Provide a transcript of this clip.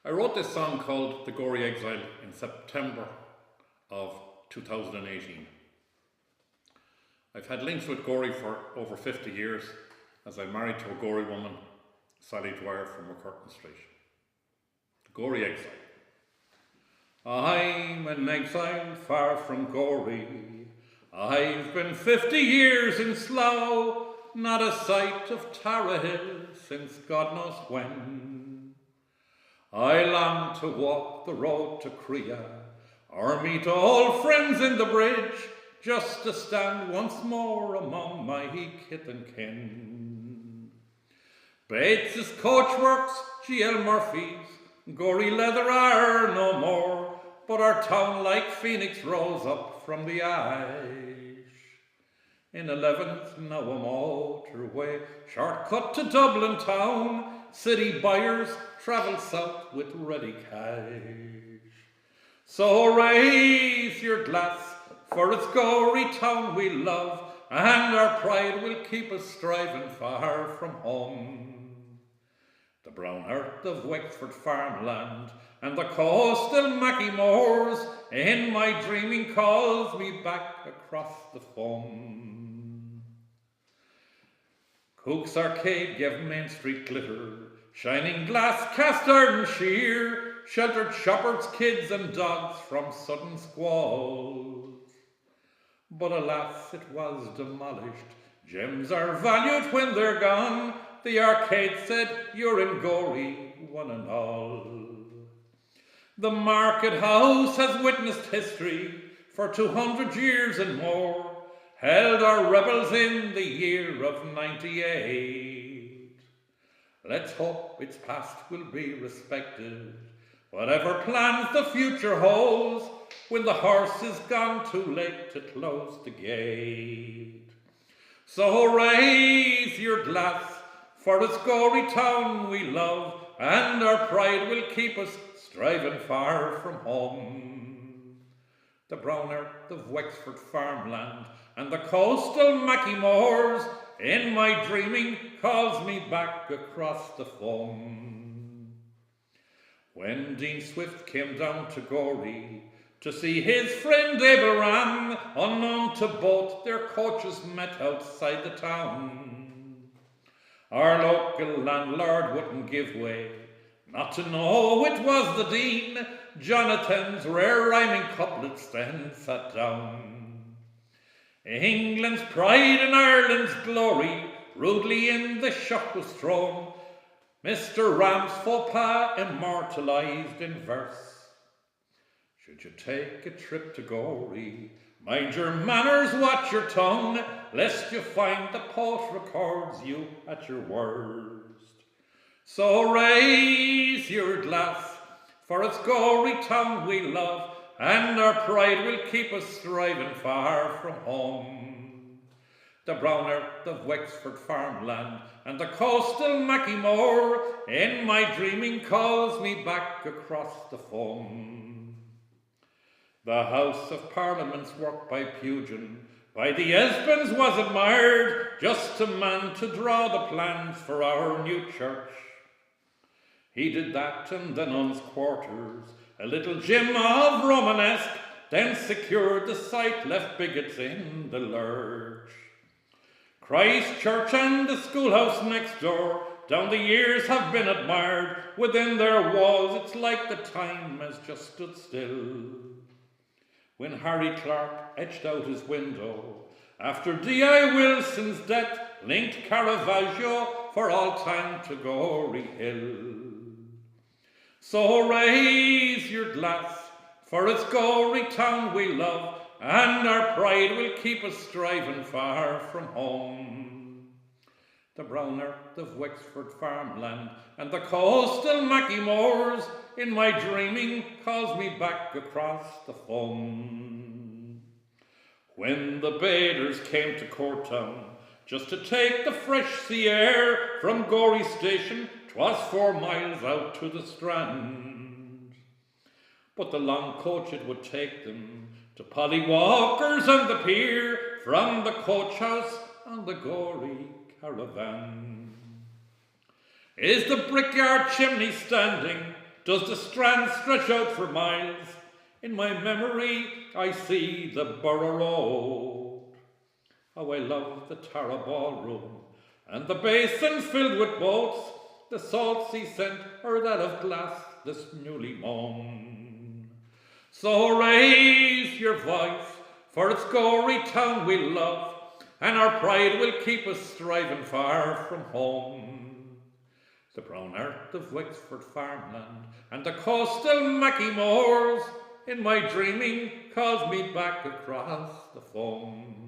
I wrote this song called The Gorey Exile in September of 2018. I've had links with Gorey for over 50 years as I'm married to a Gorey woman, Sally Dwyer from McCurtain Street. The Gorey Exile. I'm an exile far from Gorey. I've been 50 years in Slough, not a sight of Tara Hill since God knows when. I long to walk the road to Crea, or meet old friends in the bridge, just to stand once more among my kith and kin. Bates's Coachworks, G.L. Murphy's, Gorey Leather are no more, but our town like Phoenix rose up from the ash. In 11th, now a motorway, shortcut to Dublin town, city buyers travel south with ready cash. So raise your glass, for it's Gorey town we love, and our pride will keep us striving far from home. The brown earth of Wexford farmland and the coastal Mackie moors in my dreaming calls me back across the foam. Cook's Arcade gave Main Street glitter, shining glass cast iron sheer, sheltered shepherds, kids and dogs from sudden squalls. But alas, it was demolished. Gems are valued when they're gone. The arcade said, you're in Gorey, one and all. The market house has witnessed history for 200 years and more, held our rebels in the year of 98. Let's hope its past will be respected, whatever plans the future holds, when the horse is gone too late to close the gate. So raise your glass, for it's Gorey town we love, and our pride will keep us striving far from home. The brown earth of Wexford farmland and the coastal Mackie moors in my dreaming calls me back across the foam. When Dean Swift came down to Gorey to see his friend Abel Ram, unknown to both, their coaches met outside the town. Our local landlord wouldn't give way, not to know it was the Dean. Jonathan's rare rhyming couplets then sat down. England's pride and Ireland's glory rudely in the shock was thrown, Mr. Ram's faux pas immortalised in verse. Should you take a trip to Gorey, mind your manners, watch your tongue, lest you find the poet records you at your worst. So raise your glass, for it's Gorey town we love, and our pride will keep us striving far from home. The brown earth of Wexford farmland and the coastal Mackie moor in my dreaming calls me back across the foam. The House of Parliament's work by Pugin, by the Esbons was admired, just a man to draw the plans for our new church. He did that and then Nuns' Quarters, a little gym of Romanesque, then secured the site, left bigots in the lurch. Christ Church and the schoolhouse next door, down the years have been admired. Within their walls it's like the time has just stood still. When Harry Clark etched out his window, after D.I. Wilson's death, linked Caravaggio for all time to Gorey Hill. So raise your glass, for it's Gorey town we love, and our pride will keep us striving far from home. The brown earth of Wexford farmland and the coastal Mackie moors in my dreaming calls me back across the foam. When the bathers came to Courtown just to take the fresh sea air from Gorey station, 'twas 4 miles out to the strand. But the long coach it would take them to Polly Walker's and the pier, from the coach house on the Gorey caravan. Is the brickyard chimney standing does the strand stretch out for miles. In my memory I see the Borough Road. How I love the Tara Ballroom, and the basin filled with boats, the salt sea scent or that of glass this newly mown. So raise your voice, for it's Gorey town we love, and our pride will keep us striving far from home. The brown earth of Wexford farmland and the coastal Mackie moors in my dreaming calls me back across the foam.